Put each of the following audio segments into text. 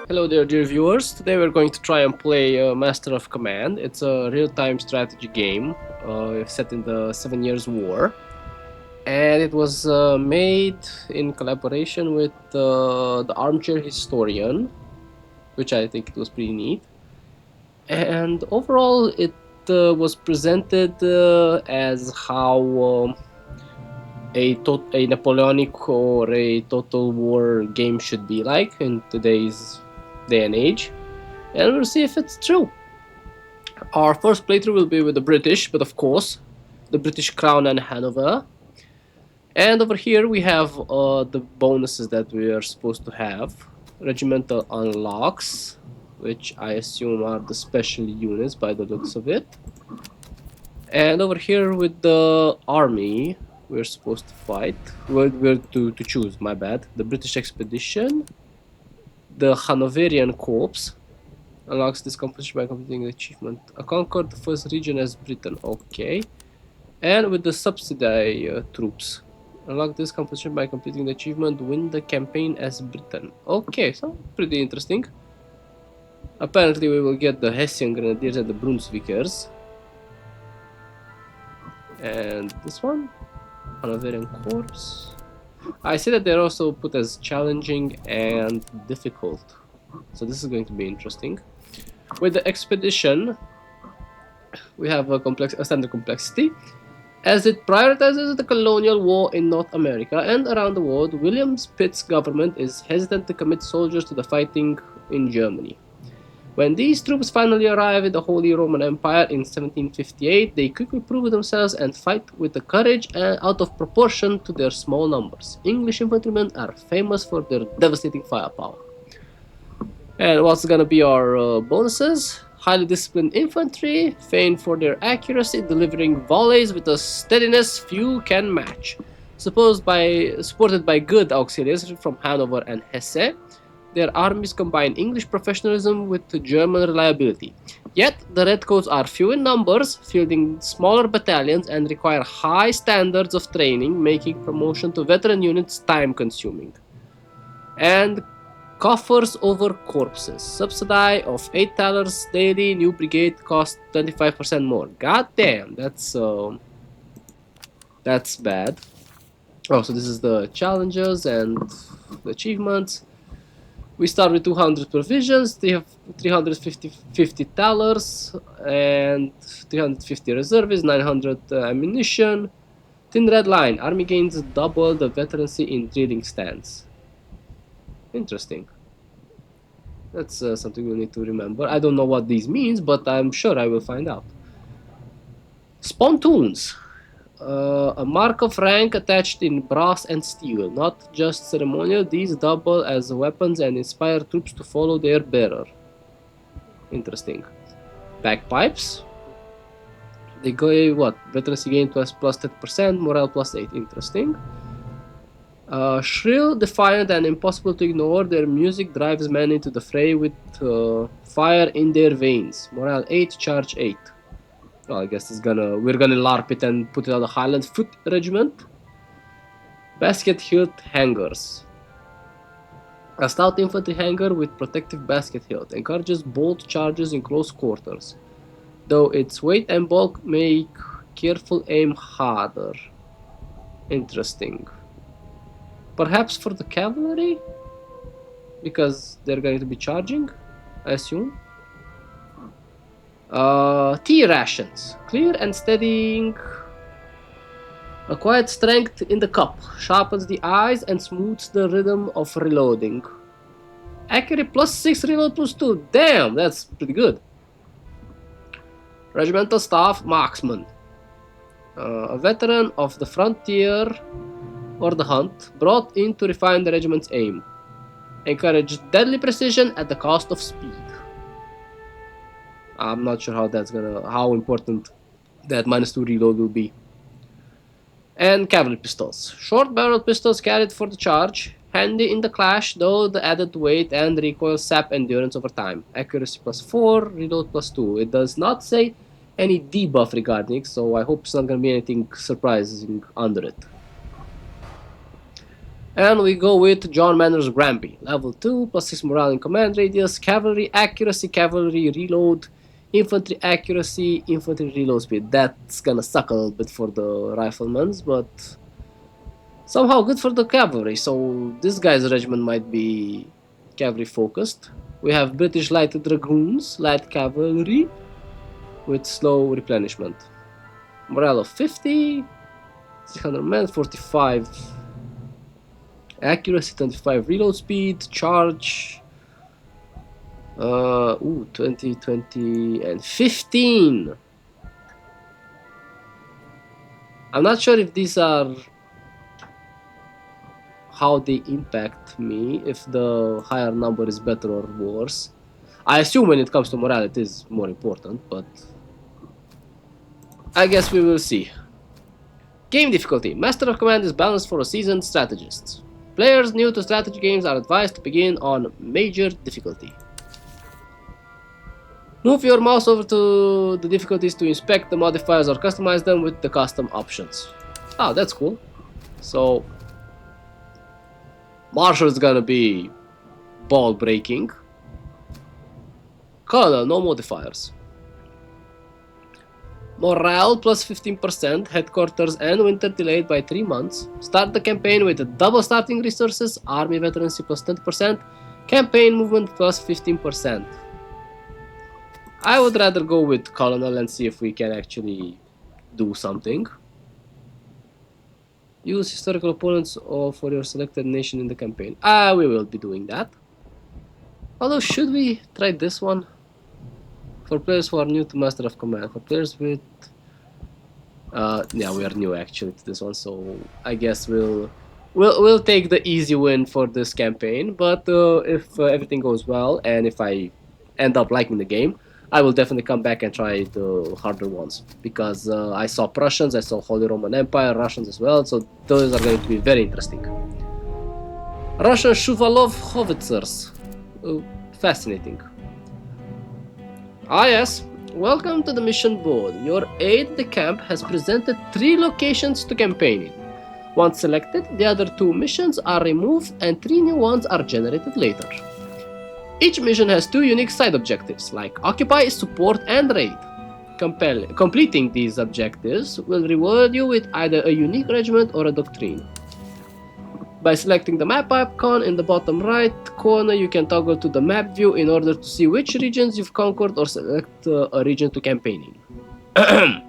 Hello there, dear viewers. Today we're going to try and play Master of Command. It's a real-time strategy game set in the Seven Years' War, and it was made in collaboration with the Armchair Historian, which I think it was pretty neat. And overall, it was presented as how a Napoleonic or a Total War game should be like in today's day and age. And we'll see if it's true. Our first playthrough will be with the British, but of course, the British Crown and Hanover. And over here we have the bonuses that we are supposed to have. Regimental unlocks, which I assume are the special units by the looks of it. And over here with the army, we're supposed to fight. We're to choose, my bad. The British Expedition, the Hanoverian Corps, unlocks this competition by completing the achievement. Conquered the first region as Britain. Okay. And with the subsidy troops. Unlock this competition by completing the achievement. Win the campaign as Britain. Okay, so pretty interesting. Apparently we will get the Hessian Grenadiers and the Brunswickers. And this one? Hanoverian Corps. I see that they're also put as challenging and difficult. So this is going to be interesting. With the expedition, we have a standard complexity. As it prioritizes the colonial war in North America and around the world, William Pitt's government is hesitant to commit soldiers to the fighting in Germany. When these troops finally arrive in the Holy Roman Empire in 1758, they quickly prove themselves and fight with a courage out of proportion to their small numbers. English infantrymen are famous for their devastating firepower. And what's gonna be our bonuses? Highly disciplined infantry, famed for their accuracy, delivering volleys with a steadiness few can match. Supported by good auxiliaries from Hanover and Hesse, their armies combine English professionalism with German reliability. Yet, the Redcoats are few in numbers, fielding smaller battalions, and require high standards of training, making promotion to veteran units time-consuming. And coffers over corpses. Subsidy of 8 thalers daily. New brigade costs 25% more. God damn, that's bad. Oh, so this is the challenges and the achievements. We start with 200 provisions, 350 thalers, and 350 reservists, 900 ammunition. Thin red line. Army gains double the veterancy in drilling stands. Interesting. That's something we'll need to remember. I don't know what these means, but I'm sure I will find out. Spontoons. A mark of rank attached in brass and steel, not just ceremonial. These double as weapons and inspire troops to follow their bearer. Interesting. Bagpipes. They go what? Veterancy gain plus 10%, morale plus 8. Interesting. Shrill, defiant, and impossible to ignore, their music drives men into the fray with fire in their veins. Morale 8, charge 8. Well, I guess we're gonna LARP it and put it on the Highland Foot Regiment. Basket hilt hangers. A stout infantry hanger with protective basket hilt encourages bold charges in close quarters, though its weight and bulk make careful aim harder. Interesting. Perhaps for the cavalry? Because they're going to be charging, I assume. Tea rations. Clear and steadying. Acquired strength in the cup. Sharpens the eyes and smooths the rhythm of reloading. Accurate plus 6, reload plus 2. Damn, that's pretty good. Regimental staff marksman. A veteran of the frontier or the hunt, brought in to refine the regiment's aim. Encourage deadly precision at the cost of speed. I'm not sure how important that -2 reload will be. And cavalry pistols. Short-barreled pistols carried for the charge. Handy in the clash, though the added weight and recoil sap endurance over time. Accuracy plus 4, reload plus 2. It does not say any debuff regarding it, so I hope it's not going to be anything surprising under it. And we go with John Manners Granby. Level 2, plus 6 morale and command radius, cavalry accuracy, cavalry reload, infantry accuracy, infantry reload speed. That's gonna suck a little bit for the riflemans, but somehow good for the cavalry. So this guy's regiment might be cavalry focused. We have British light dragoons, light cavalry, with slow replenishment. Morale of 50, 600 men, 45 accuracy, 25 reload speed, charge. 20, 20, and 15. I'm not sure if these are how they impact me, if the higher number is better or worse. I assume when it comes to morale it is more important, but I guess we will see. Game difficulty. Master of Command is balanced for a seasoned strategist. Players new to strategy games are advised to begin on major difficulty. Move your mouse over to the difficulties to inspect the modifiers or customize them with the custom options. Oh, that's cool. So, Marshal is gonna be ball breaking. Colonel, no modifiers. Morale plus 15%, headquarters and winter delayed by 3 months. Start the campaign with double starting resources, army veterancy plus 20%, campaign movement plus 15%. I would rather go with Colonel and see if we can actually do something. Use historical opponents for your selected nation in the campaign. We will be doing that. Although, should we try this one? For players who are new to Master of Command. For players with... yeah, we are new actually to this one, so I guess we'll take the easy win for this campaign. But if everything goes well, and if I end up liking the game, I will definitely come back and try the harder ones, because I saw Prussians, I saw Holy Roman Empire, Russians as well, so those are going to be very interesting. Russian Shuvalov howitzers. Fascinating. Ah yes, welcome to the mission board. Your aide de camp has presented 3 locations to campaign in. Once selected, the other 2 missions are removed and 3 new ones are generated later. Each mission has 2 unique side objectives, like Occupy, Support, and Raid. Completing these objectives will reward you with either a unique regiment or a doctrine. By selecting the map icon in the bottom right corner, you can toggle to the map view in order to see which regions you've conquered or select a region to campaign in.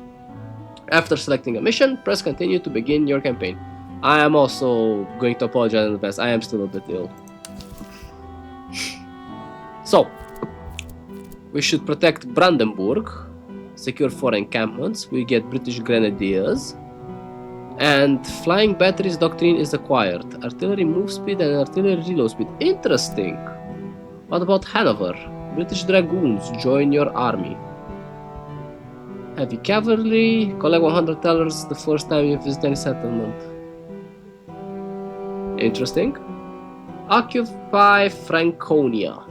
After selecting a mission, press continue to begin your campaign. I am also going to apologize in advance, I am still a bit ill. So, we should protect Brandenburg, secure 4 encampments, we get British Grenadiers, and Flying Batteries Doctrine is acquired. Artillery move speed and artillery reload speed. Interesting. What about Hanover? British Dragoons, join your army. Heavy Cavalry, collect $100 the first time you visit any settlement. Interesting. Occupy Franconia.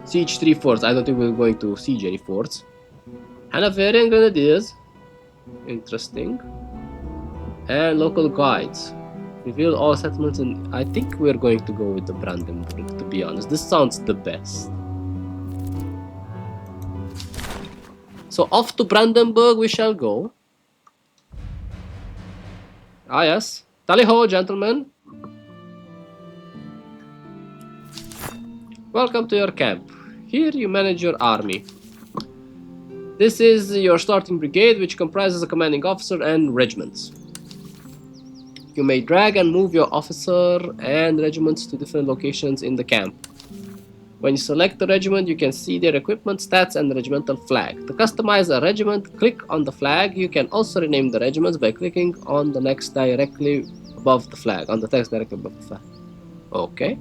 Siege 3 forts. I don't think we're going to siege any forts. Hanoverian Grenadiers. Interesting. And local guides. Reveal all settlements, and I think we're going to go with the Brandenburg, to be honest. This sounds the best. So off to Brandenburg we shall go. Ah yes. Tally ho, gentlemen. Welcome to your camp. Here you manage your army. This is your starting brigade, which comprises a commanding officer and regiments. You may drag and move your officer and regiments to different locations in the camp. When you select the regiment, you can see their equipment, stats, and the regimental flag. To customize a regiment, click on the flag. You can also rename the regiments by clicking on the text directly above the flag. Okay.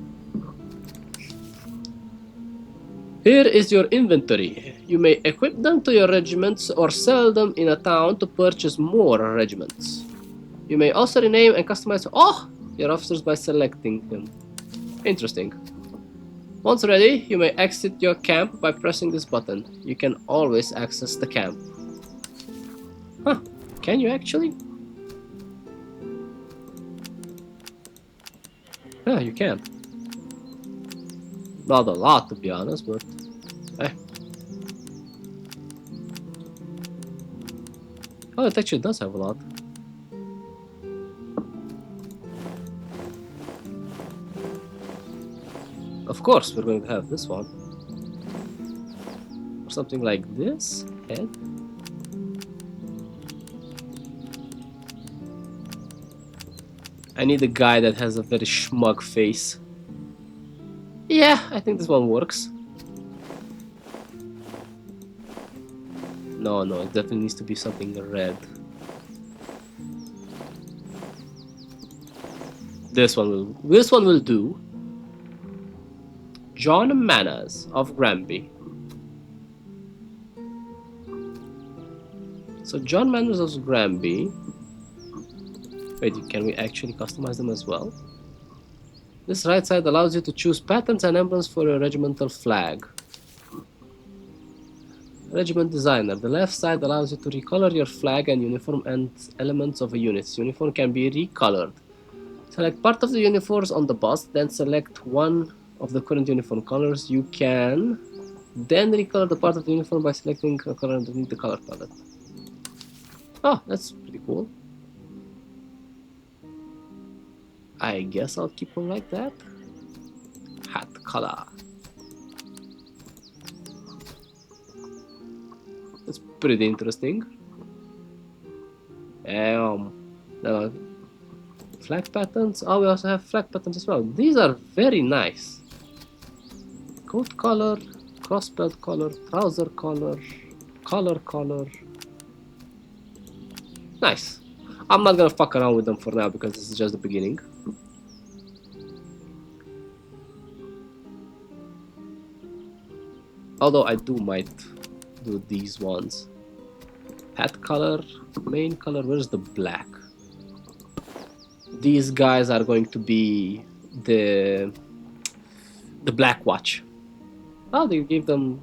Here is your inventory. You may equip them to your regiments or sell them in a town to purchase more regiments. You may also rename and customize your officers by selecting them. Interesting. Once ready, you may exit your camp by pressing this button. You can always access the camp. Huh, can you actually? Yeah, you can. Not a lot, to be honest, but eh. Oh, it actually does have a lot. Of course, we're going to have this one. Or something like this. Head. I need a guy that has a very schmuck face. Yeah, I think this one works. No, no, it definitely needs to be something red. This one will do. John Manners of Granby. So John Manners of Granby. Wait, can we actually customize them as well? This right side allows you to choose patterns and emblems for your regimental flag. Regiment designer. The left side allows you to recolor your flag and uniform and elements of a unit's uniform can be recolored. Select part of the uniforms on the bust, then select one of the current uniform colors. You can then recolor the part of the uniform by selecting a color underneath the color palette. Oh, that's pretty cool. I guess I'll keep them like that. Hat color. That's pretty interesting. Flag patterns. Oh, we also have flag patterns as well. These are very nice. Coat color, crossbelt color, trouser color, collar color. Nice. I'm not gonna fuck around with them for now because this is just the beginning. Although I might do these ones. Hat color, main color, where's the black? These guys are going to be the Black Watch. Oh, they gave them...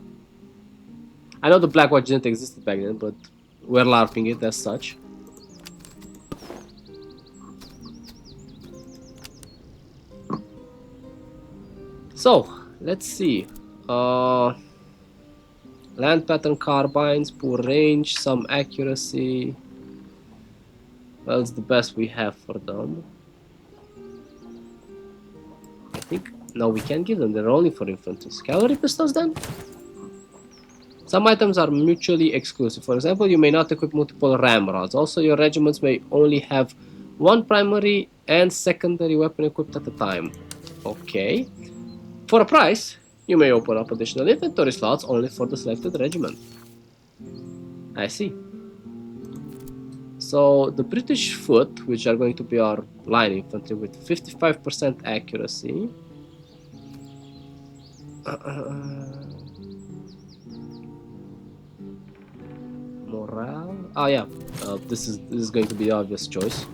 I know the Black Watch didn't exist back then, but we're LARPing it as such. So, let's see. Land pattern carbines, poor range, some accuracy. Well, it's the best we have for them. I think... No, we can't give them. They're only for infantry. Cavalry pistols then? Some items are mutually exclusive. For example, you may not equip multiple ramrods. Also, your regiments may only have one primary and secondary weapon equipped at a time. Okay. For a price, you may open up additional inventory slots only for the selected regiment. I see. So, the British Foot, which are going to be our line infantry with 55% accuracy. Morale. Oh yeah, this is going to be the obvious choice.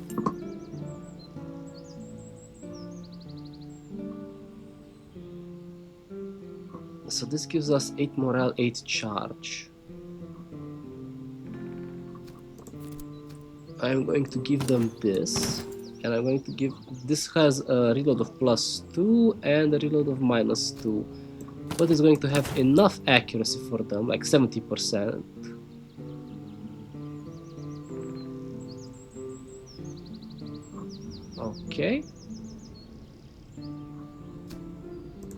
So this gives us 8 morale, 8 charge. I'm going to give them this, and I'm going to give... This has a reload of +2 and a reload of -2, but it's going to have enough accuracy for them, like 70%. Okay.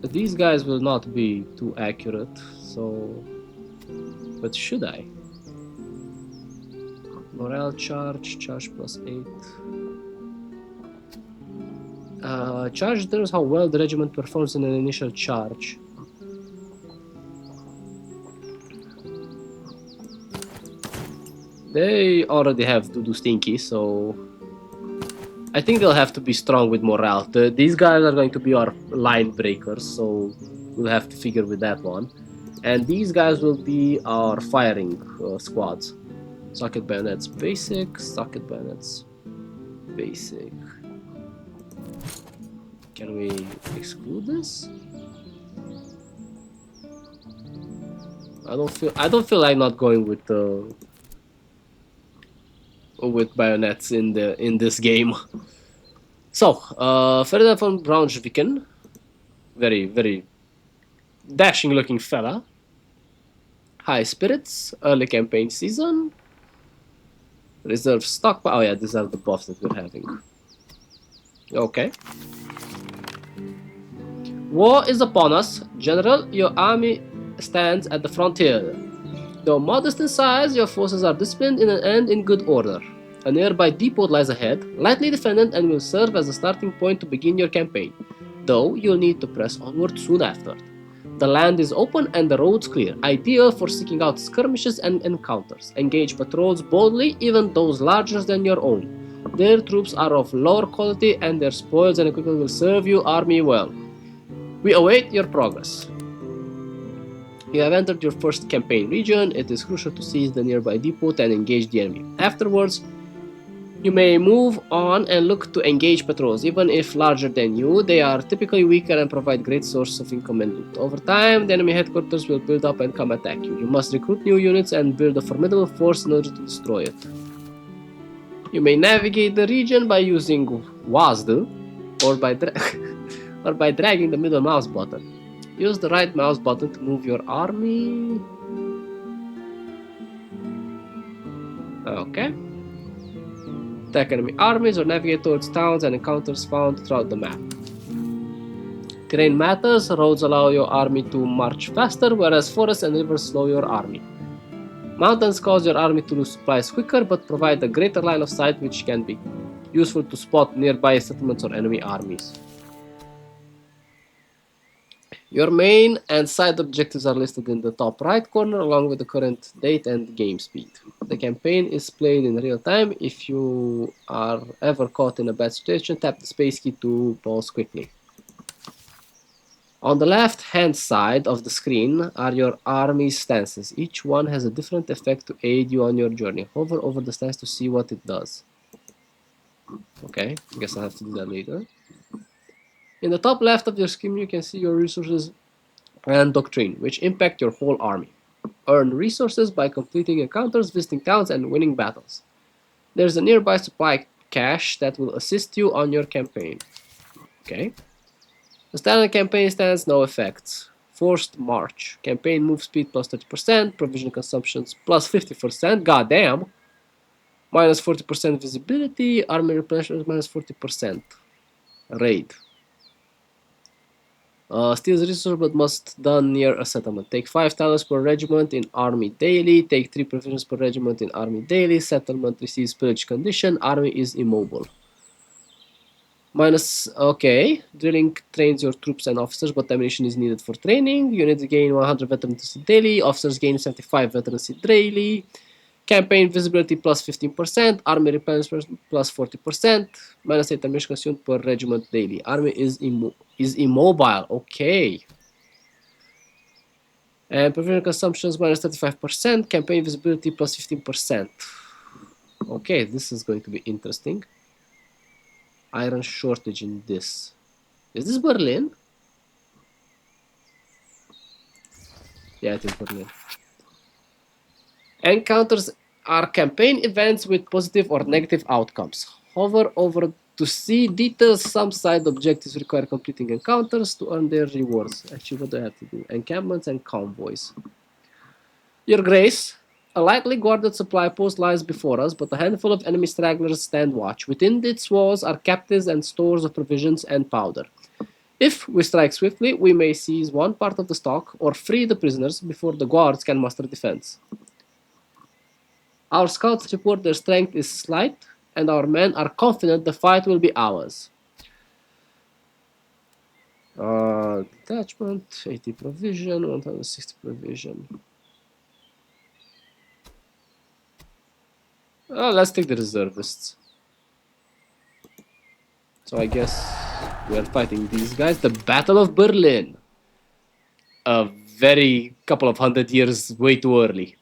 These guys will not be too accurate, so... But should I? Morale charge, charge +8. Charge determines how well the regiment performs in an initial charge. They already have to do stinky, so... I think they'll have to be strong with morale. These guys are going to be our line breakers, so we'll have to figure with that one. And these guys will be our firing squads. Socket bayonets basic, socket bayonets basic. Can we exclude this? I don't feel like not going with bayonets in this game. So, Ferdinand von Braunschweig, very, very dashing looking fella. High spirits, early campaign season. Reserve stockpile. Oh yeah, these are the buffs that we're having. Okay. War is upon us. General, your army stands at the frontier. Though modest in size, your forces are disciplined and in good order. A nearby depot lies ahead, lightly defended, and will serve as a starting point to begin your campaign, though you'll need to press onward soon after. The land is open and the roads clear, ideal for seeking out skirmishes and encounters. Engage patrols boldly, even those larger than your own. Their troops are of lower quality and their spoils and equipment will serve your army well. We await your progress. You have entered your first campaign region. It is crucial to seize the nearby depot and engage the enemy. Afterwards, you may move on and look to engage patrols. Even if larger than you, they are typically weaker and provide great source of income and loot. Over time, the enemy headquarters will build up and come attack you. You must recruit new units and build a formidable force in order to destroy it. You may navigate the region by using WASD or by, or by dragging the middle mouse button. Use the right mouse button to move your army. Okay. Attack enemy armies or navigate towards towns and encounters found throughout the map. Terrain matters. Roads allow your army to march faster, whereas forests and rivers slow your army. Mountains cause your army to lose supplies quicker, but provide a greater line of sight which can be useful to spot nearby settlements or enemy armies. Your main and side objectives are listed in the top right corner along with the current date and game speed. The campaign is played in real time. If you are ever caught in a bad situation, tap the space key to pause quickly. On the left hand side of the screen are your army stances. Each one has a different effect to aid you on your journey. Hover over the stance to see what it does. Okay, I guess I'll have to do that later. In the top left of your screen you can see your resources and doctrine, which impact your whole army. Earn resources by completing encounters, visiting towns, and winning battles. There's a nearby supply cache that will assist you on your campaign. Okay. The standard campaign stands no effects. Forced march. Campaign move speed plus 30%, provision consumptions plus 50%, goddamn. Minus 40% visibility, army replenishment minus 40%. Raid. Steals resource but must done near a settlement. Take 5 talents per regiment in army daily. Take 3 provisions per regiment in army daily. Settlement receives pillage condition. Army is immobile. Minus, okay. Drilling trains your troops and officers, but ammunition is needed for training. Units gain 100 veterancy daily. Officers gain 75 veterancy daily. Campaign visibility plus 15%. Army replenishment plus 40%. Minus 8 ammunition consumed per regiment daily. Army is immobile. Okay. And provision consumptions minus 35%. Campaign visibility plus 15%. Okay, this is going to be interesting. Iron shortage in this. Is this Berlin? Yeah, it is Berlin. Encounters are campaign events with positive or negative outcomes. Hover over to see details. Some side objectives require completing encounters to earn their rewards. Actually, what do I have to do? Encampments and convoys. Your Grace, a lightly guarded supply post lies before us, but a handful of enemy stragglers stand watch. Within its walls are captives and stores of provisions and powder. If we strike swiftly, we may seize one part of the stock or free the prisoners before the guards can muster defense. Our scouts report their strength is slight, and our men are confident the fight will be ours. Detachment, 80 provision, 160 provision. Let's take the reservists. So I guess we are fighting these guys. The Battle of Berlin. A very couple of 100 years way too early.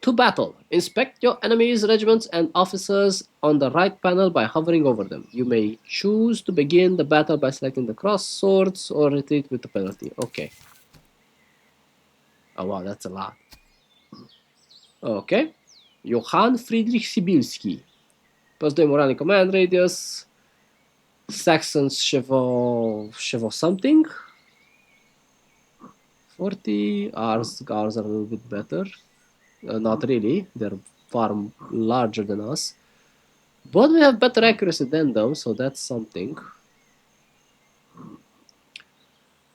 To battle. Inspect your enemies' regiments and officers on the right panel by hovering over them. You may choose to begin the battle by selecting the cross swords or retreat with a penalty. Okay. Oh wow, that's a lot. Okay. Johann Friedrich Sibilski. +2 morale command radius. Saxons Chevo something. 40. Ours are a little bit better. Not really. They're far larger than us. But we have better accuracy than them, so that's something.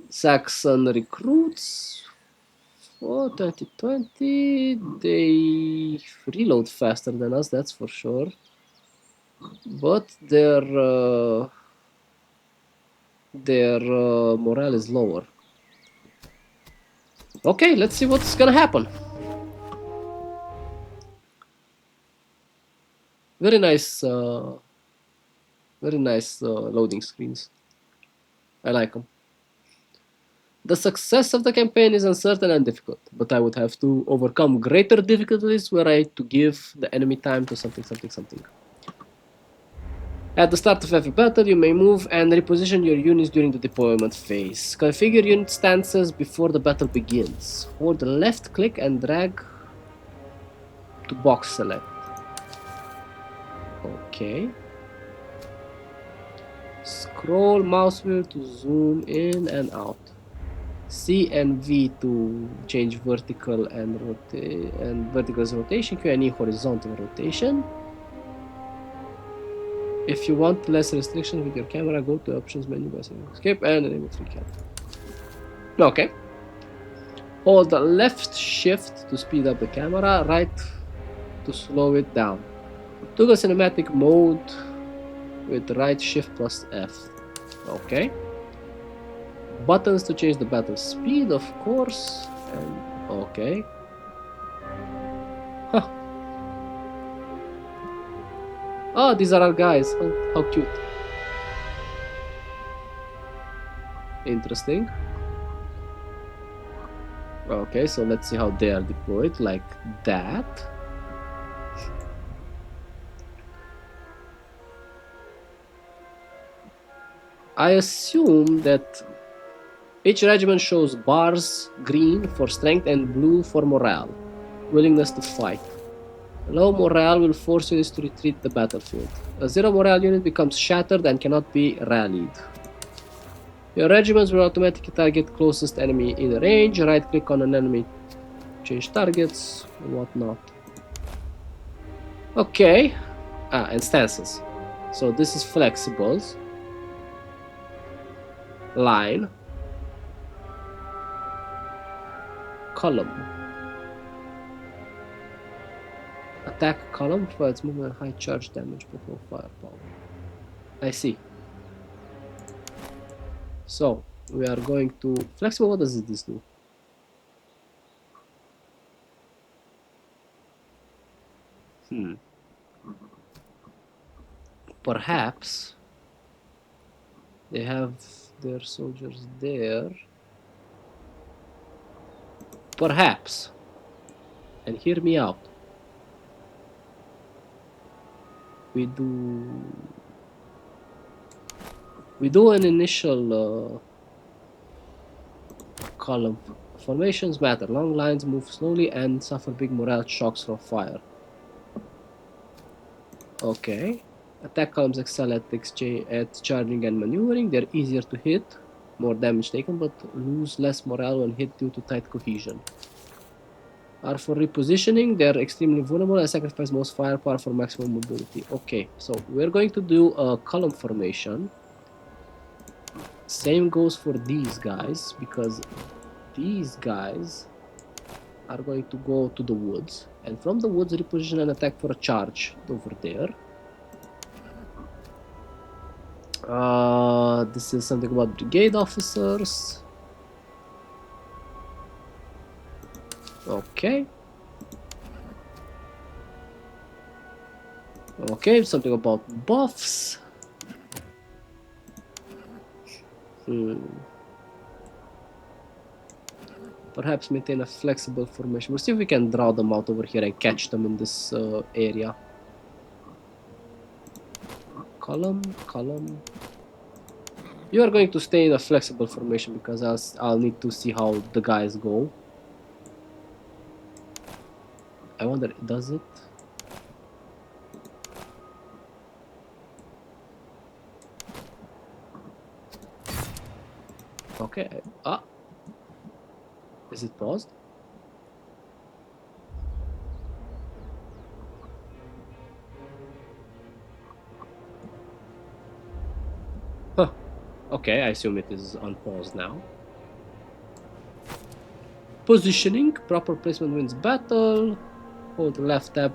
Saxon recruits. Oh, 2020. They reload faster than us, that's for sure. But their morale is lower. Okay, let's see what's gonna happen. Very nice, loading screens. I like them. The success of the campaign is uncertain and difficult, but I would have to overcome greater difficulties were I to give the enemy time to something. At the start of every battle, you may move and reposition your units during the deployment phase. Configure unit stances before the battle begins. Hold left click and drag to box select. Okay. Scroll mouse wheel to zoom in and out. C and V to change vertical and vertical rotation, Q and E horizontal rotation. If you want less restrictions with your camera, go to options menu by saying escape and enable free camera. Okay. Hold the left shift to speed up the camera, right to slow it down. Toggle cinematic mode with right shift plus F. Okay. Buttons to change the battle speed, of course. And okay. Huh. Oh, these are our guys. How cute. Interesting. Okay, so let's see how they are deployed, like that. I assume that each regiment shows bars green for strength and blue for morale, willingness to fight. Low morale will force units to retreat the battlefield. A zero morale unit becomes shattered and cannot be rallied. Your regiments will automatically target closest enemy in range, right click on an enemy, change targets, whatnot. Okay, and stances. So this is flexibles. Line. Column. Attack column provides movement and high charge damage but no firepower. I see. So we are going to flexible. What does this do? Perhaps they have their soldiers there. Perhaps. And hear me out. We do an initial column. Formations matter. Long lines move slowly and suffer big morale shocks from fire. Okay. Attack columns excel at charging and maneuvering. They're easier to hit, more damage taken, but lose less morale when hit due to tight cohesion. Are for repositioning, they're extremely vulnerable and sacrifice most firepower for maximum mobility. Okay, so we're going to do a column formation. Same goes for these guys, because these guys are going to go to the woods, and from the woods reposition and attack for a charge over there. This is something about brigade officers. Okay. Okay, something about buffs. Perhaps maintain a flexible formation. We'll see if we can draw them out over here and catch them in this area. Column. You are going to stay in a flexible formation because I'll need to see how the guys go. I wonder, does it? Okay. Ah, is it paused? Huh. Okay, I assume it is unpaused now. Positioning, proper placement wins battle. Hold left tab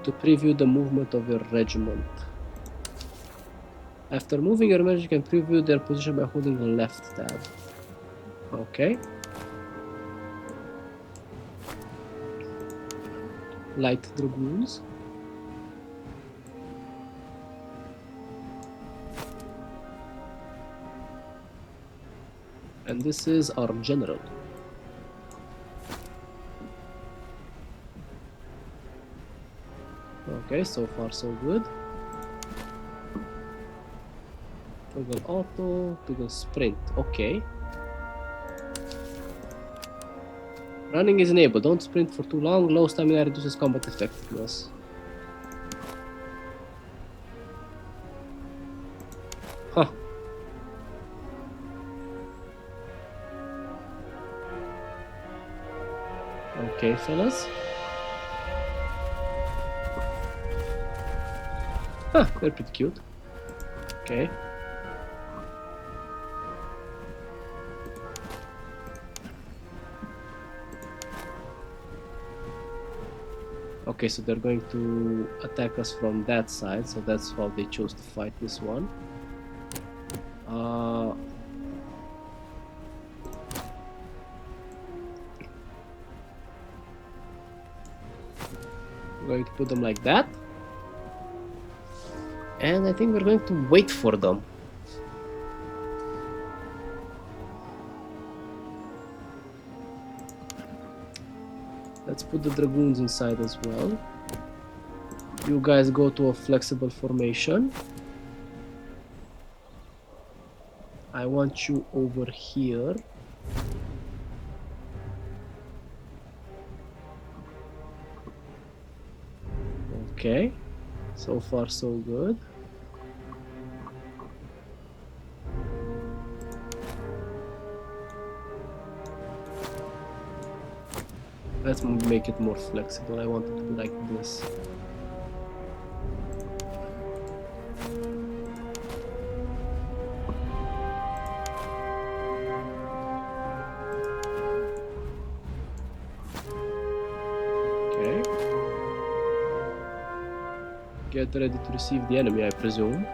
to preview the movement of your regiment. After moving your regiment, you can preview their position by holding the left tab. Okay. Light dragoons. And this is our general. Okay, so far so good. Toggle auto, toggle sprint. Okay. Running is enabled. Don't sprint for too long. Low stamina reduces combat effectiveness. Huh. Okay, fellas. Huh, they're pretty cute. Okay. Okay, so they're going to attack us from that side, so that's how they chose to fight this one. We're going to put them like that. And I think we're going to wait for them. Let's put the dragoons inside as well. You guys go to a flexible formation. I want you over here. Okay, so far so good. Let's make it more flexible. I want it to be like this. Okay. Get ready to receive the enemy, I presume.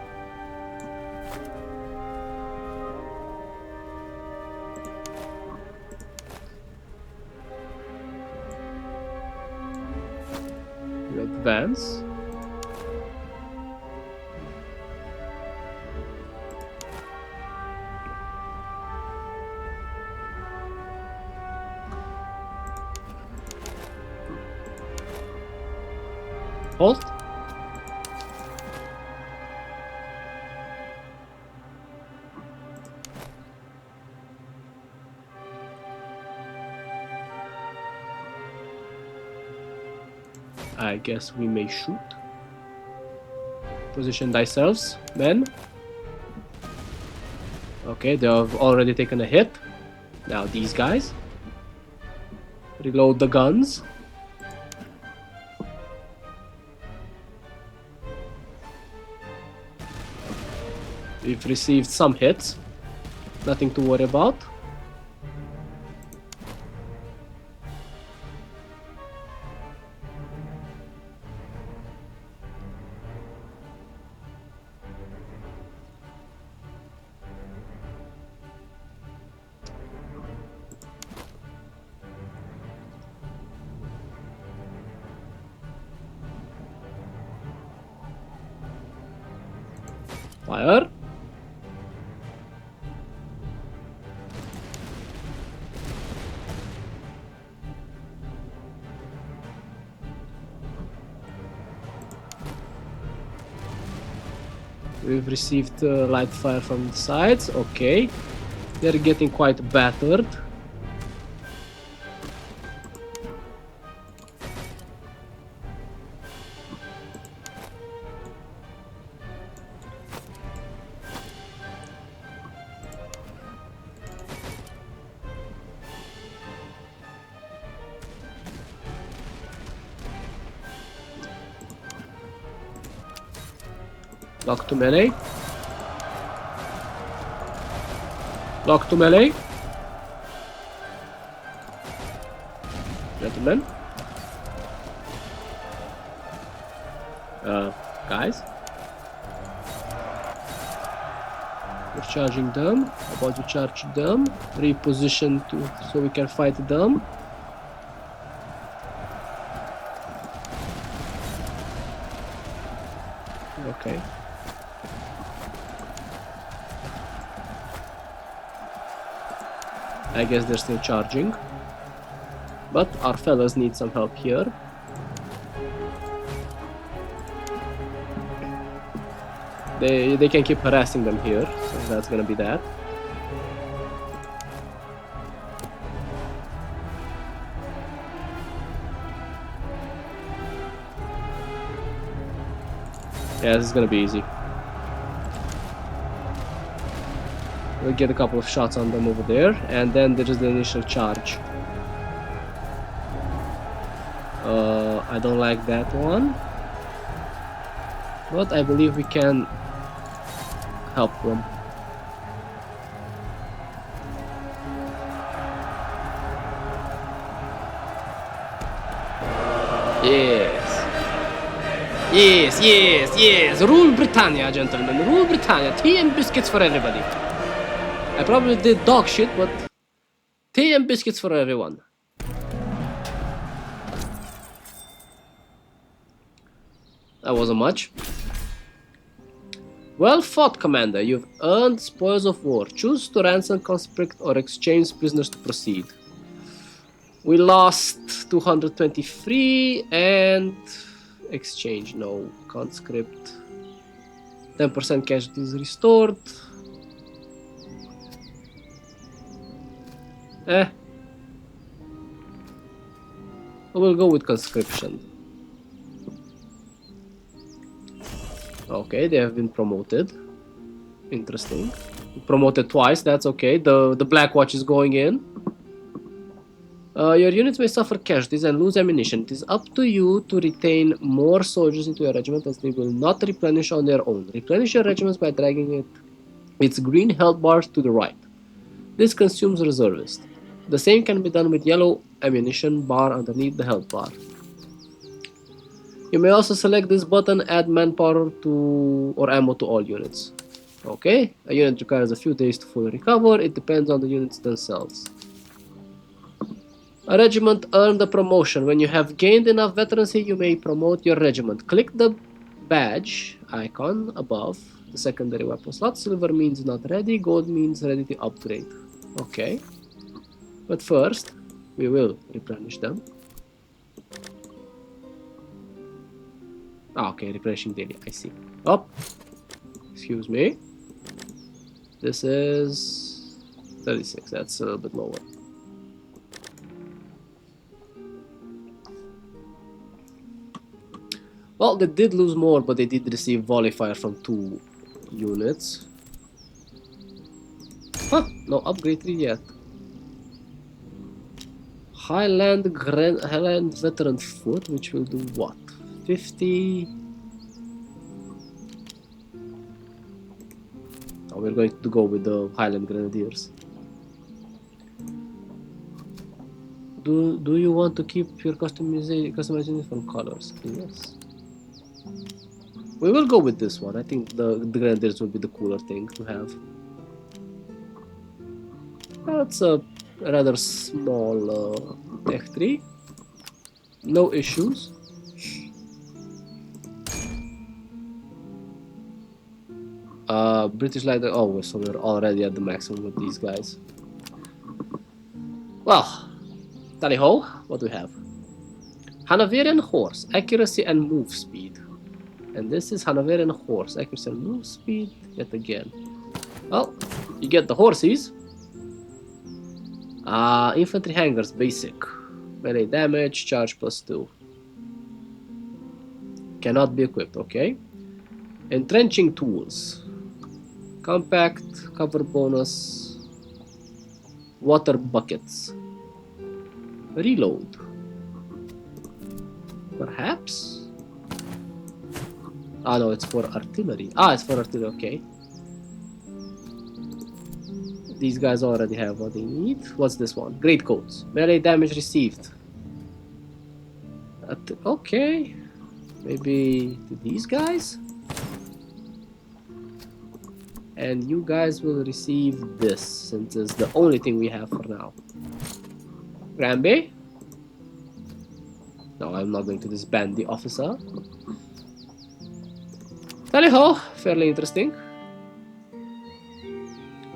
You advance. Halt. I guess we may shoot. Position thyself, men. Okay, they have already taken a hit. Now these guys. Reload the guns. We've received some hits. Nothing to worry about. Fire. We've received light fire from the sides. Okay. They're getting quite battered. Lock to melee. Lock to melee. Gentlemen. Guys. We're charging them. About to charge them. Reposition so we can fight them. Okay. I guess they're still charging. But our fellas need some help here. They can keep harassing them here, so that's gonna be that. Yeah, this is gonna be easy. We'll get a couple of shots on them over there, and then there is the initial charge. I don't like that one, but I believe we can help them. Yes. Yes, yes, yes. Rule Britannia, gentlemen. Rule Britannia. Tea and biscuits for everybody. I probably did dog shit, but tea and biscuits for everyone. That wasn't much. Well fought, Commander. You've earned spoils of war. Choose to ransom, conscript, or exchange prisoners to proceed. We lost 223 and exchange. No. Conscript. 10% casualties restored. We'll go with conscription. Okay, they have been promoted. Interesting. Promoted twice, that's okay. The Black Watch is going in. Your units may suffer casualties and lose ammunition. It is up to you to retain more soldiers into your regiment as they will not replenish on their own. Replenish your regiments by dragging its green health bars to the right. This consumes reservists. The same can be done with yellow ammunition bar underneath the health bar. You may also select this button, add manpower to or ammo to all units. Okay, a unit requires a few days to fully recover. It depends on the units themselves. A regiment earned a promotion. When you have gained enough veterancy, you may promote your regiment. Click the badge icon above the secondary weapon slot. Silver means not ready, gold means ready to upgrade. Okay, but first we will replenish them. Okay, replenishing daily, I see. Oh, excuse me. This is 36, that's a little bit lower. Well, they did lose more, but they did receive volley fire from 2 units. Huh, no upgrade 3 yet. Highland Veteran Foot, which will do what? 50. Oh, we're going to go with the Highland Grenadiers. Do you want to keep your customized uniform colors? Yes. We will go with this one. I think the Grenadiers will be the cooler thing to have. That's a rather small tech tree. No issues. British Light. Oh, so we're already at the maximum with these guys. Well, tally ho, what do we have? Hanoverian Horse, accuracy and move speed. And this is Hanoverian Horse, accuracy and move speed yet again. Well, you get the horses. Infantry hangars, basic. Melee damage, charge +2. Cannot be equipped, okay. Entrenching tools. Compact, cover bonus, water buckets. Reload. Perhaps? Ah, no, it's for artillery. Ah, it's for artillery, okay. These guys already have what they need. What's this one? Great coats. Melee damage received. Okay. Maybe to these guys? And you guys will receive this, since it's the only thing we have for now. Granby? No, I'm not going to disband the officer. Tally-ho! Fairly interesting.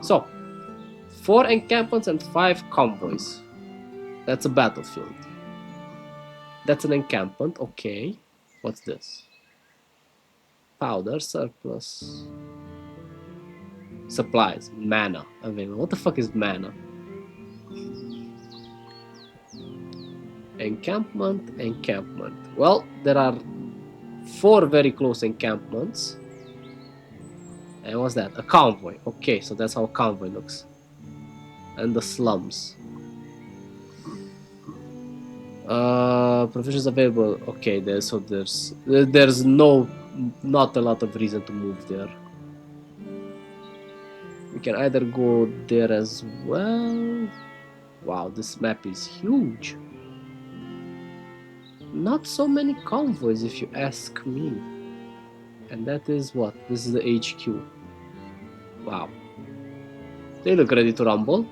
So, 4 encampments and 5 convoys. That's a battlefield. That's an encampment, okay. What's this? Powder, surplus. Supplies, mana available. What the fuck is mana? Encampment, encampment. Well, there are 4 very close encampments. And what's that? A convoy. Okay, so that's how a convoy looks. And the slums. Provisions available. Okay, there's not a lot of reason to move there. We can either go there as well. Wow, this map is huge. Not so many convoys, if you ask me. And that is what? This is the HQ. Wow. They look ready to rumble.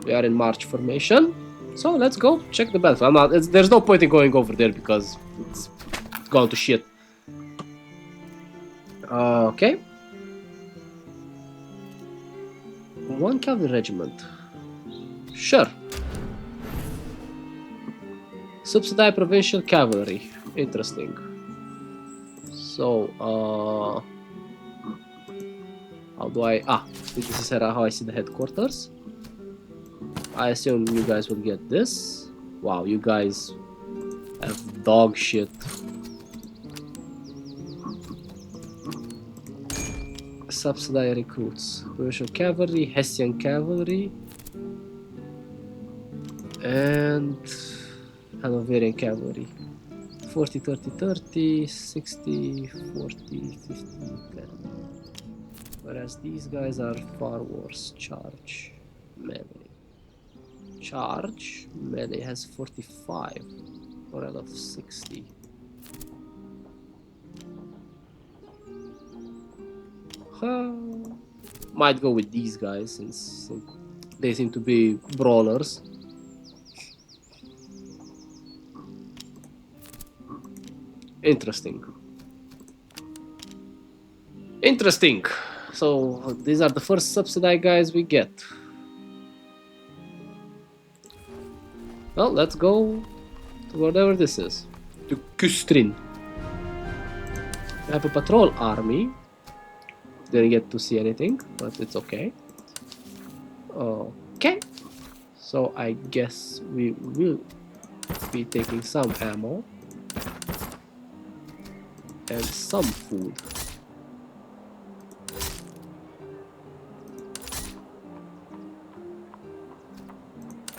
We are in march formation. So let's go check the battlefield. There's no point in going over there because it's gone to shit. Okay. 1 cavalry regiment. Sure. Subsidized provincial cavalry. Interesting. So, how do I... this is how I see the headquarters. I assume you guys will get this. Wow, you guys have dog shit. Subsidized recruits. Provincial cavalry, Hessian cavalry, and Hanoverian cavalry. 40, 30, 30, 60, 40, 50, 10. Whereas these guys are far worse. Charge, melee. Charge, melee has 45, morale of 60. Might go with these guys since they seem to be brawlers. Interesting. Interesting. So these are the first subsidized guys we get. Well, let's go to whatever this is. To Kustrin. We have a patrol army. Didn't get to see anything, but it's okay. Okay. So I guess we will be taking some ammo. And some food.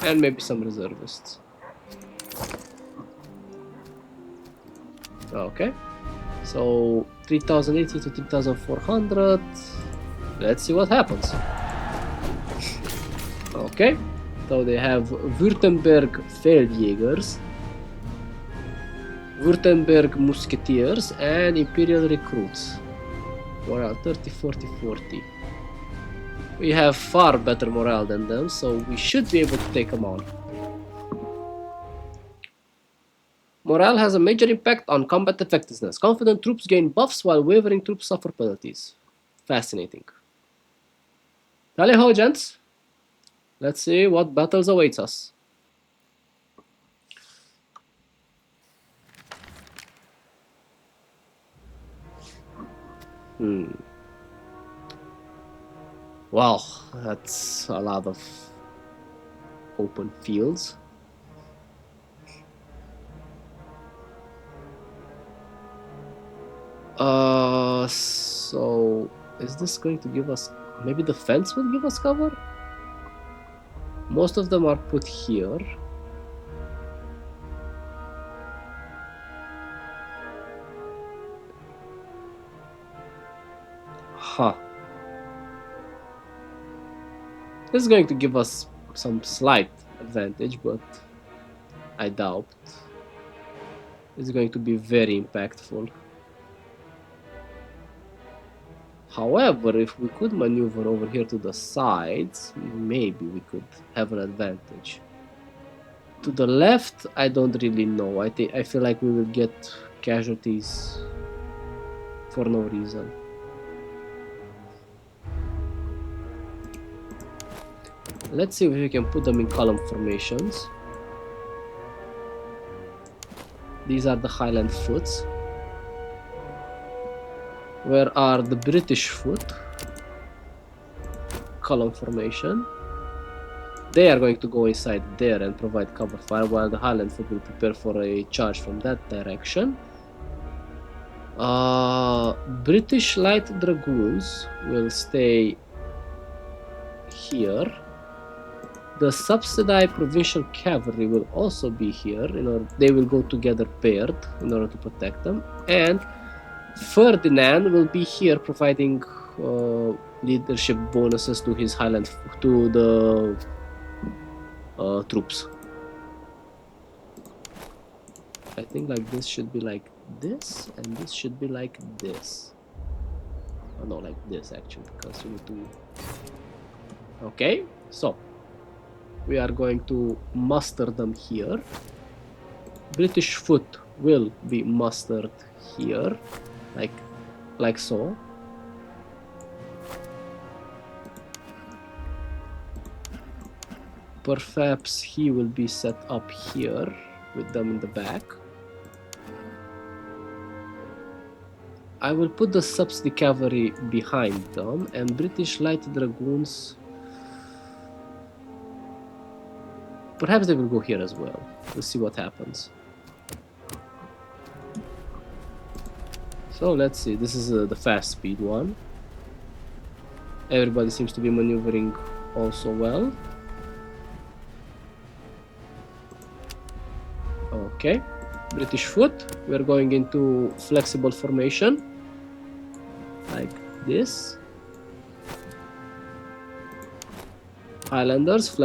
And maybe some reservists. Okay. So 3080 to 3400. Let's see what happens. Okay. So they have Württemberg Feldjägers, Württemberg Musketeers, and Imperial Recruits. Morale 30, 40, 40. We have far better morale than them, so we should be able to take them on. Morale has a major impact on combat effectiveness. Confident troops gain buffs while wavering troops suffer penalties. Fascinating. Tally-ho, gents. Let's see what battles awaits us. Wow, that's a lot of open fields. So is this going to give us... Maybe the fence will give us cover? Most of them are put here. Huh. This is going to give us some slight advantage, but I doubt it's going to be very impactful. However, if we could maneuver over here to the sides, maybe we could have an advantage. To the left, I don't really know. I feel like we will get casualties for no reason. Let's see if we can put them in column formations. These are the Highland foots. Where are the British foot? Column formation. They are going to go inside there and provide cover fire, while the Highland foot will prepare for a charge from that direction. British light dragoons will stay here. The subsidized provincial cavalry will also be here. They will go together paired in order to protect them. And Ferdinand will be here providing leadership bonuses to his Highland troops. I think like this should be like this, and this should be like this. Oh, no, like this actually, because you need to. Okay, so we are going to muster them here. British foot will be mustered here, like so. Perhaps he will be set up here with them in the back. I will put the subsidy cavalry behind them, and British light dragoons. Perhaps they will go here as well. Let's see what happens. So let's see. This is the fast speed one. Everybody seems to be maneuvering also well. Okay, British foot. We're going into flexible formation, like this. Highlanders,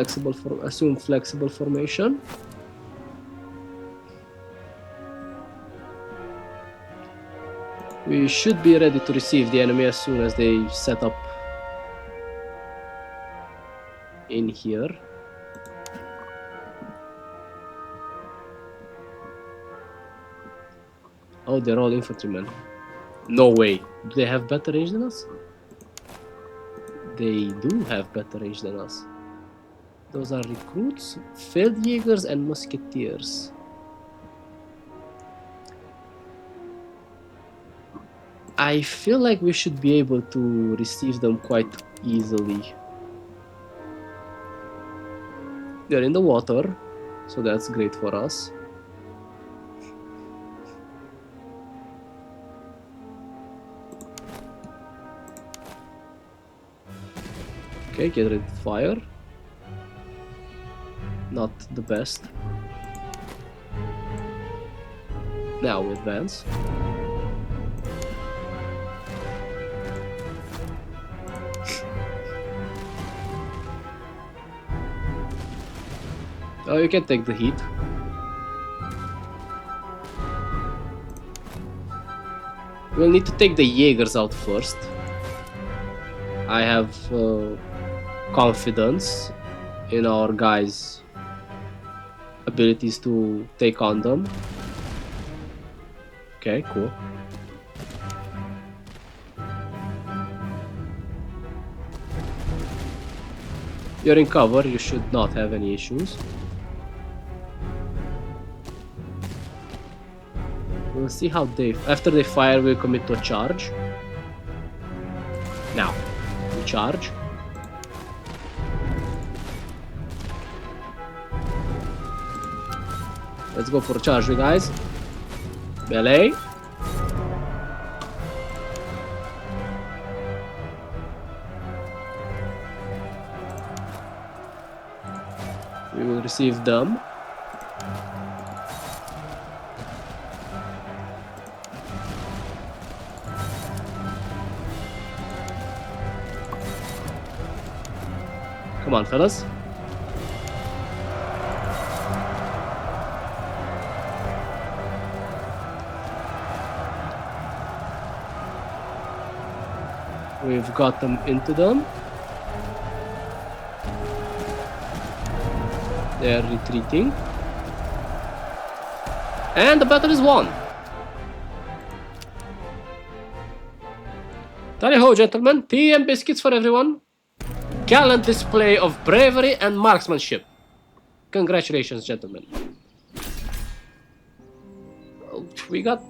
assume flexible formation. We should be ready to receive the enemy as soon as they set up in here. Oh, they're all infantrymen. No way. Do they have better range than us? They do have better range than us. Those are recruits, Feldjägers, and musketeers. I feel like we should be able to receive them quite easily. They're in the water, so that's great for us. Okay, get ready to fire. Not the best. Now we advance. Oh, you can take the heat. We'll need to take the Jaegers out first. I have confidence in our guys' abilities to take on them. Okay, cool. You're in cover, you should not have any issues. We'll see how after they fire, we'll commit to a charge. Now, we charge. Let's go for a charge, you guys. Melee. We will receive them. Come on, fellas. We've got them into them. They're retreating. And the battle is won. Tally-ho, gentlemen. Tea and biscuits for everyone. Gallant display of bravery and marksmanship. Congratulations, gentlemen. Oh, we got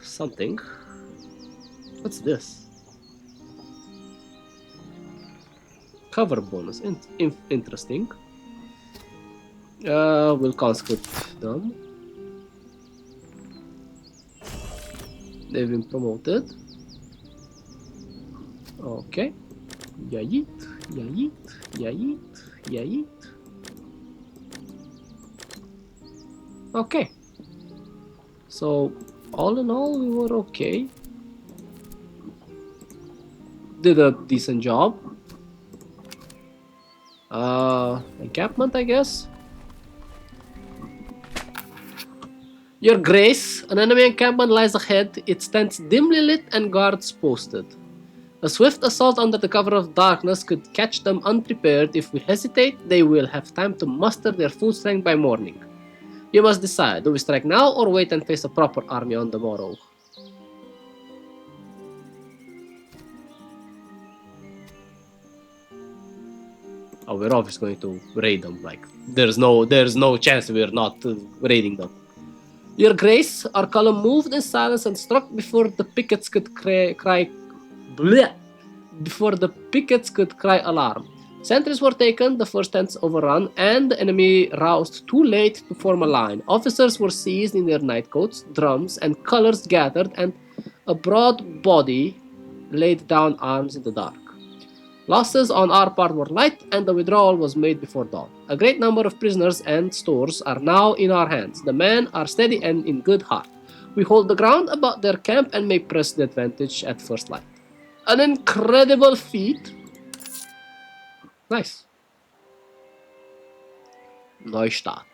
something. What's this? Cover bonus. Interesting. We'll conscript them. They've been promoted. Okay. Yayit, yayit, yayit, yayit. Okay. So, all in all, we were okay. Did a decent job. Encampment, I guess. Your Grace, an enemy encampment lies ahead. It stands dimly lit and guards posted. A swift assault under the cover of darkness could catch them unprepared. If we hesitate, they will have time to muster their full strength by morning. You must decide, do we strike now or wait and face a proper army on the morrow? Oh, we're obviously going to raid them, like, there's no chance we're not raiding them. Your Grace, our column moved in silence and struck before the pickets could cry before the pickets could cry alarm. Sentries were taken, the first tents overrun, and the enemy roused too late to form a line. Officers were seized in their nightcoats, drums, and colors gathered, and a broad body laid down arms in the dark. Losses on our part were light, and the withdrawal was made before dawn. A great number of prisoners and stores are now in our hands. The men are steady and in good heart. We hold the ground about their camp and may press the advantage at first light. An incredible feat. Nice. Neustadt.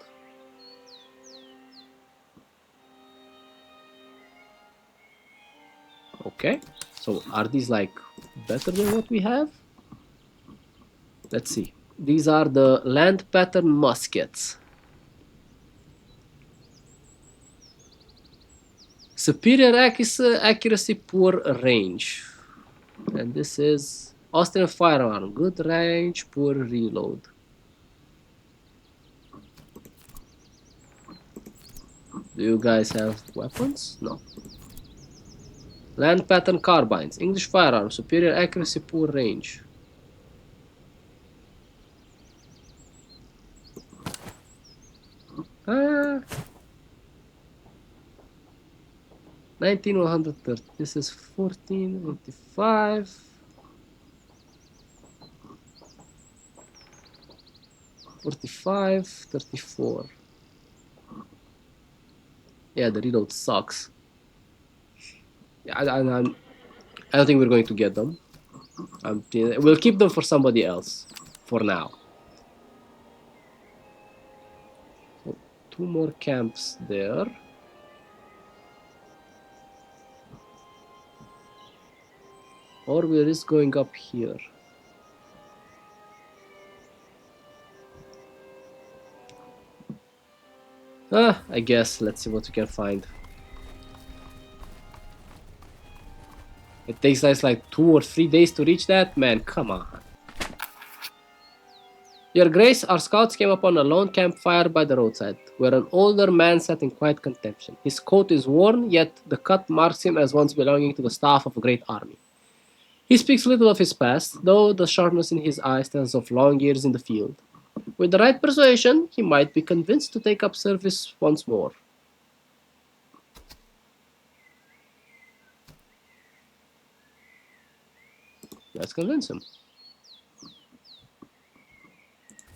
Okay. So are these like better than what we have? Let's see. These are the land pattern muskets. Superior accuracy, poor range. And this is Austrian firearm. Good range, poor reload. Do you guys have weapons? No. Land pattern carbines. English firearm. Superior accuracy, poor range. Ah. 19,130. This is 1485. 45, 34. Yeah, the reload sucks. Yeah, I don't think we're going to get them. We'll keep them for somebody else for now. So, 2 more camps there. Or we're just going up here. I guess. Let's see what we can find. It takes us like 2 or 3 days to reach that? Man, come on. Your Grace, our scouts came upon a lone campfire by the roadside, where an older man sat in quiet contemplation. His coat is worn, yet the cut marks him as once belonging to the staff of a great army. He speaks little of his past, though the sharpness in his eyes tells of long years in the field. With the right persuasion, he might be convinced to take up service once more. Let's convince him.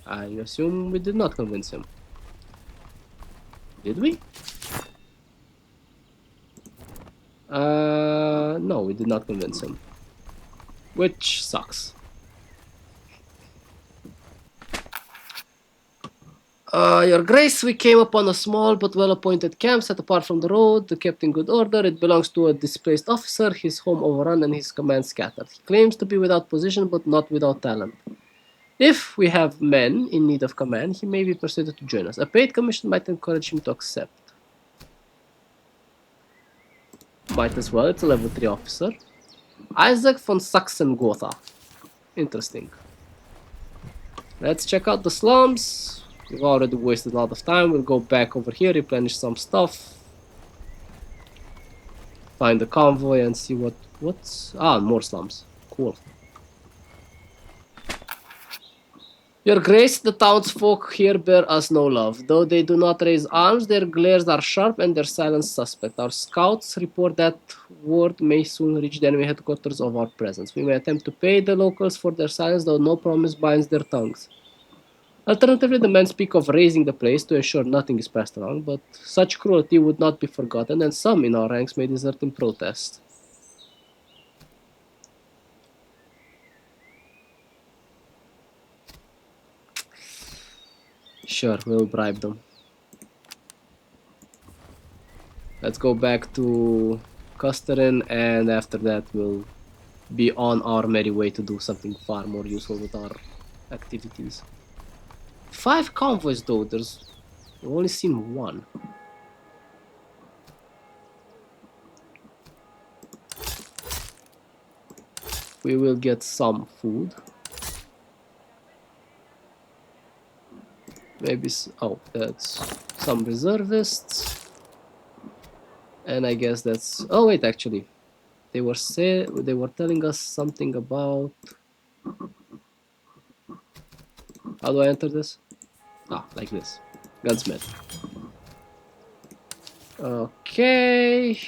I assume we did not convince him. Did we? No, we did not convince him. Which sucks. Your Grace, we came upon a small but well-appointed camp set apart from the road, kept in good order. It belongs to a displaced officer, his home overrun and his command scattered. He claims to be without position but not without talent. If we have men in need of command, he may be persuaded to join us. A paid commission might encourage him to accept. Might as well, it's a level 3 officer. Isaac von Sachsen-Gotha. Interesting. Let's check out the slums. We've already wasted a lot of time. We'll go back over here, replenish some stuff. Find the convoy and see what's... Ah, more slums. Cool. Your Grace, the townsfolk here bear us no love. Though they do not raise arms, their glares are sharp and their silence suspect. Our scouts report that word may soon reach the enemy headquarters of our presence. We may attempt to pay the locals for their silence, though no promise binds their tongues. Alternatively, the men speak of razing the place to ensure nothing is passed around, but such cruelty would not be forgotten, and some in our ranks may desert in protest. Sure, we'll bribe them. Let's go back to Custerin, and after that we'll be on our merry way to do something far more useful with our activities. 5 convoys though, we've only seen 1. We will get some food. Maybe, oh, that's some reservists. And I guess that's, oh wait, actually, they were telling us something about, how do I enter this? Ah, like this. Gunsmith. Okay.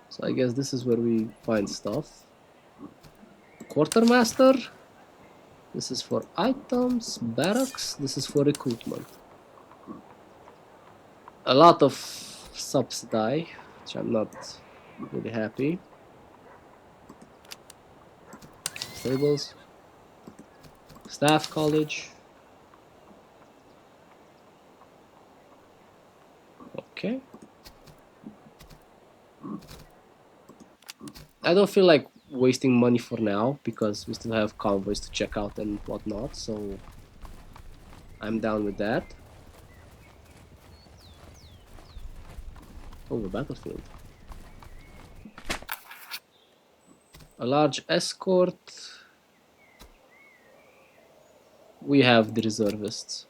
So I guess this is where we find stuff. Quartermaster. This is for items. Barracks. This is for recruitment. A lot of subsidy, which I'm not really happy. Stables. Staff college. Okay. I don't feel like wasting money for now because we still have convoys to check out and whatnot, so I'm down with that. Oh, the battlefield. A large escort. We have the reservists.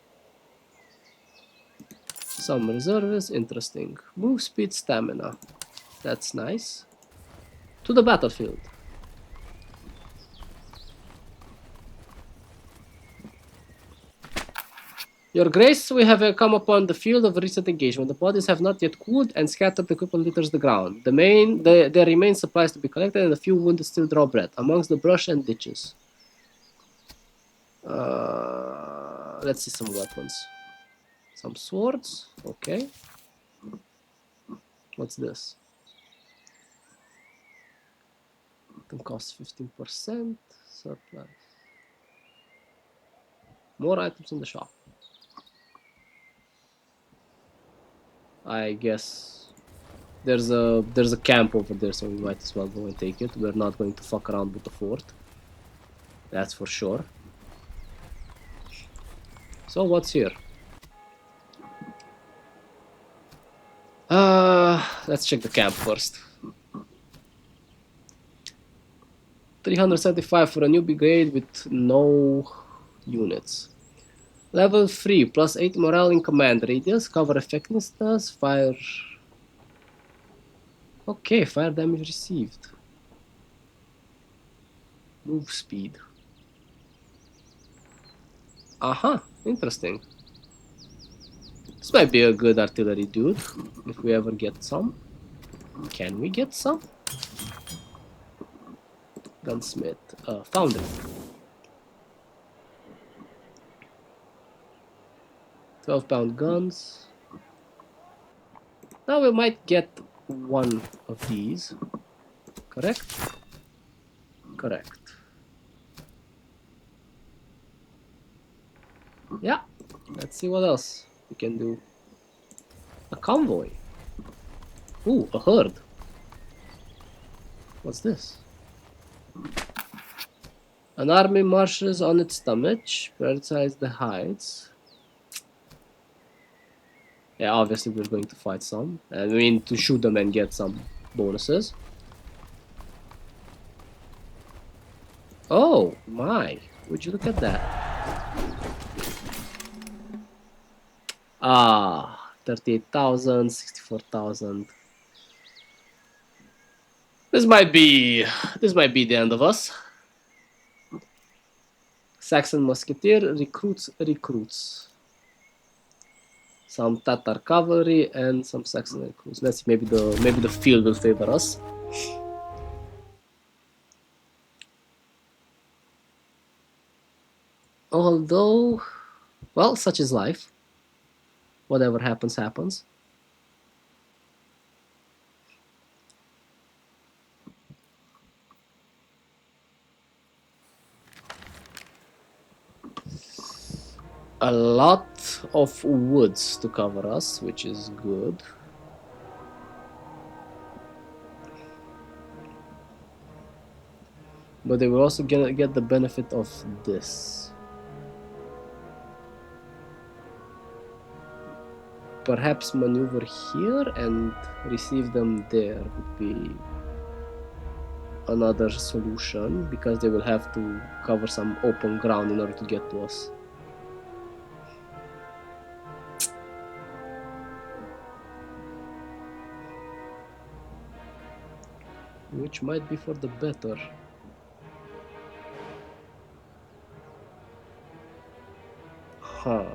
Some reservists, interesting. Move speed, stamina. That's nice. To the battlefield. Your Grace, we have come upon the field of recent engagement. The bodies have not yet cooled, and scattered equipment litters the ground. There remain supplies to be collected, and a few wounded still draw breath amongst the brush and ditches. Let's see some weapons. Some swords. Okay. What's this? Can cost 15%. Surplus. More items in the shop. I guess there's a camp over there, so we might as well go and take it. We're not going to fuck around with the fort. That's for sure. So what's here? Let's check the camp first. 375 for a new brigade with no units. Level 3, plus 8 morale in command radius, cover effectiveness, fire... Okay, fire damage received. Move speed. Aha, interesting. This might be a good artillery dude, if we ever get some. Can we get some? Gunsmith, foundry. 12-pound guns. Now we might get one of these. Correct? Correct. Yeah, let's see what else we can do. A convoy. Ooh, a herd. What's this? An army marches on its stomach, prioritize the heights. Yeah, obviously we're going to fight some. I mean, to shoot them and get some bonuses. Oh my, would you look at that? Ah, 38,000, 64,000. This might be the end of us. Saxon musketeer recruits. Some Tatar cavalry and some Saxon recruits. Let's see, maybe the field will favor us. Although, well, such is life. Whatever happens, happens. A lot of woods to cover us, which is good. But they will also get the benefit of this. Perhaps maneuver here and receive them there would be another solution, because they will have to cover some open ground in order to get to us. Which might be for the better. Huh.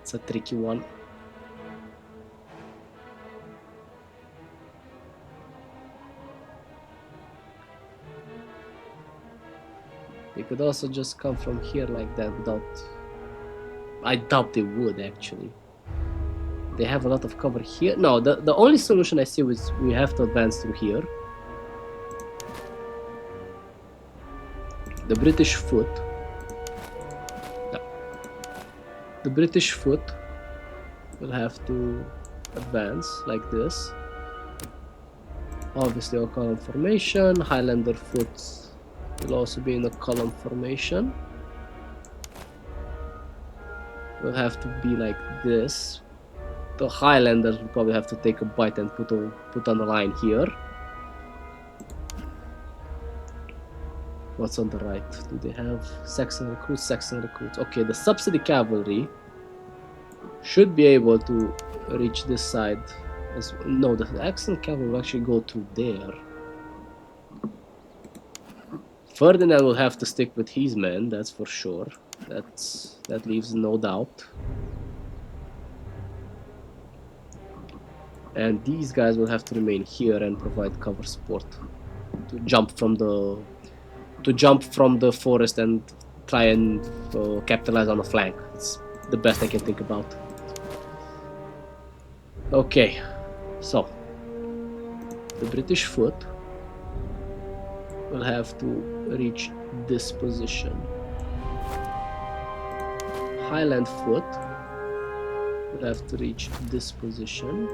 It's a tricky one. They could also just come from here like that without... I doubt they would, actually. They have a lot of cover here. No, the only solution I see is we have to advance through here. The British foot. No. The British foot will have to advance like this. Obviously a column formation. Highlander foot will also be in a column formation. Will have to be like this. The Highlanders will probably have to take a bite and put on the line here. What's on the right? Do they have Saxon recruits? Saxon recruits. Okay, the subsidy cavalry should be able to reach this side. No, the Saxon cavalry will actually go through there. Ferdinand will have to stick with his men, that's for sure. That leaves no doubt. And these guys will have to remain here and provide cover support to jump from the forest and try and capitalize on the flank. It's the best I can think about. Okay, so the British foot will have to reach this position. Highland foot will have to reach this position.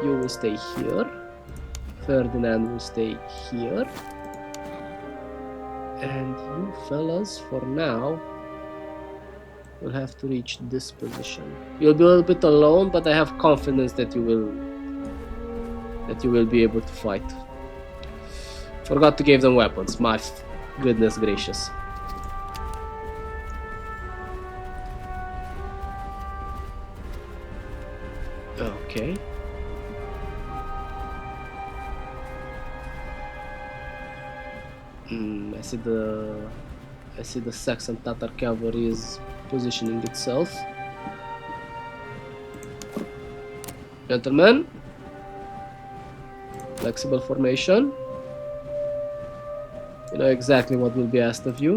You will stay here. Ferdinand will stay here. And you fellas, for now, will have to reach this position. You'll be a little bit alone, but I have confidence that you will be able to fight. Forgot to give them weapons. My goodness gracious. Okay. I see the Saxon Tatar cavalry is positioning itself. Gentlemen, flexible formation. You know exactly what will be asked of you.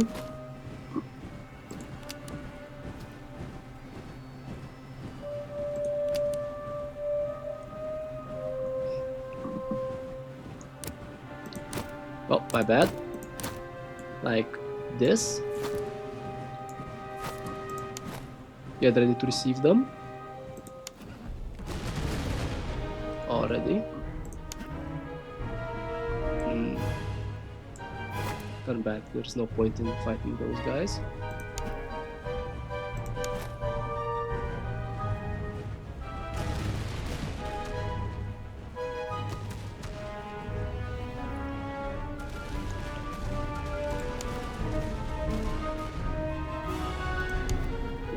Oh, my bad. Like this. Get ready to receive them. Already. Turn back. There's no point in fighting those guys.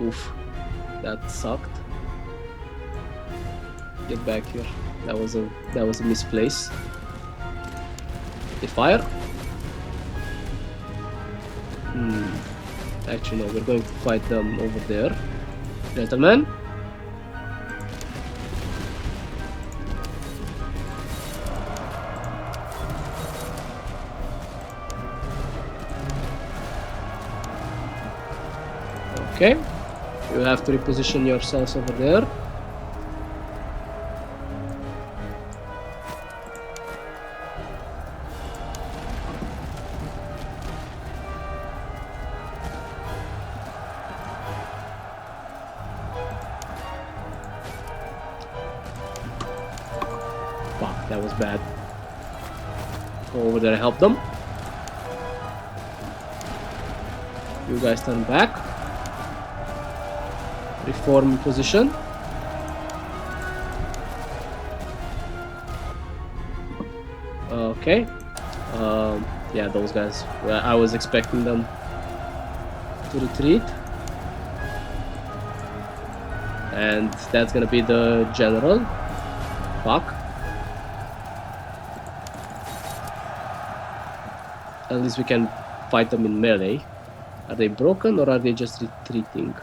Oof, that sucked. Get back here. That was a misplace. They fire. Actually, no. We're going to fight them over there, gentlemen. Okay. You have to reposition yourselves over there. Fuck, that was bad. Go over there and help them. You guys turn back. Reform position. Okay. Yeah, those guys. I was expecting them to retreat. And that's gonna be the general. Fuck. At least we can fight them in melee. Are they broken or are they just retreating?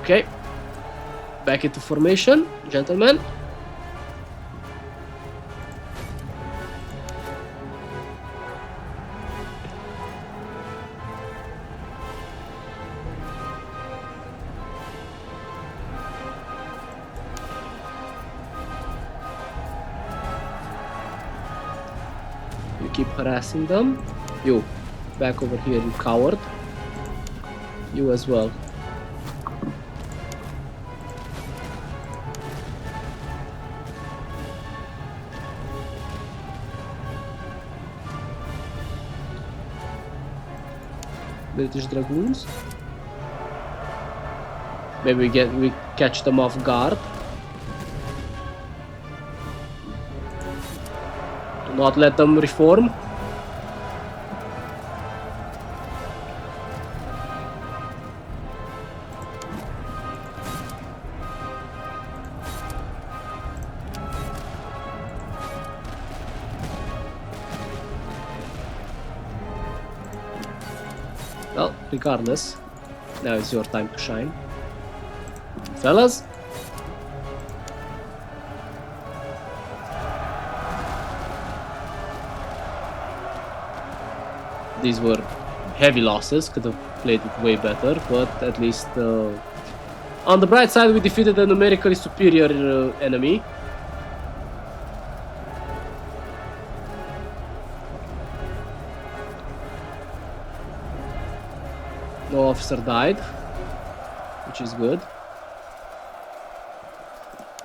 Okay, back into formation, gentlemen. You keep harassing them. You, back over here, you coward. You as well. British Dragoons. Maybe we catch them off guard. Do not let them reform. Well, regardless, now it's your time to shine. Fellas? These were heavy losses, could have played it way better, but at least on the bright side we defeated a numerically superior enemy. No officer died, which is good.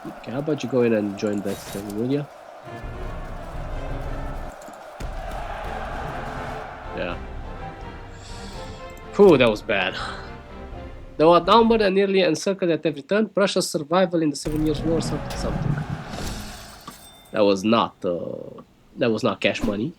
Okay, how about you go in and join that thing, will ya? Yeah. Phew, that was bad. They were outnumbered and nearly encircled at every turn. Prussia's survival in the 7 Years' War, something. That was not cash money.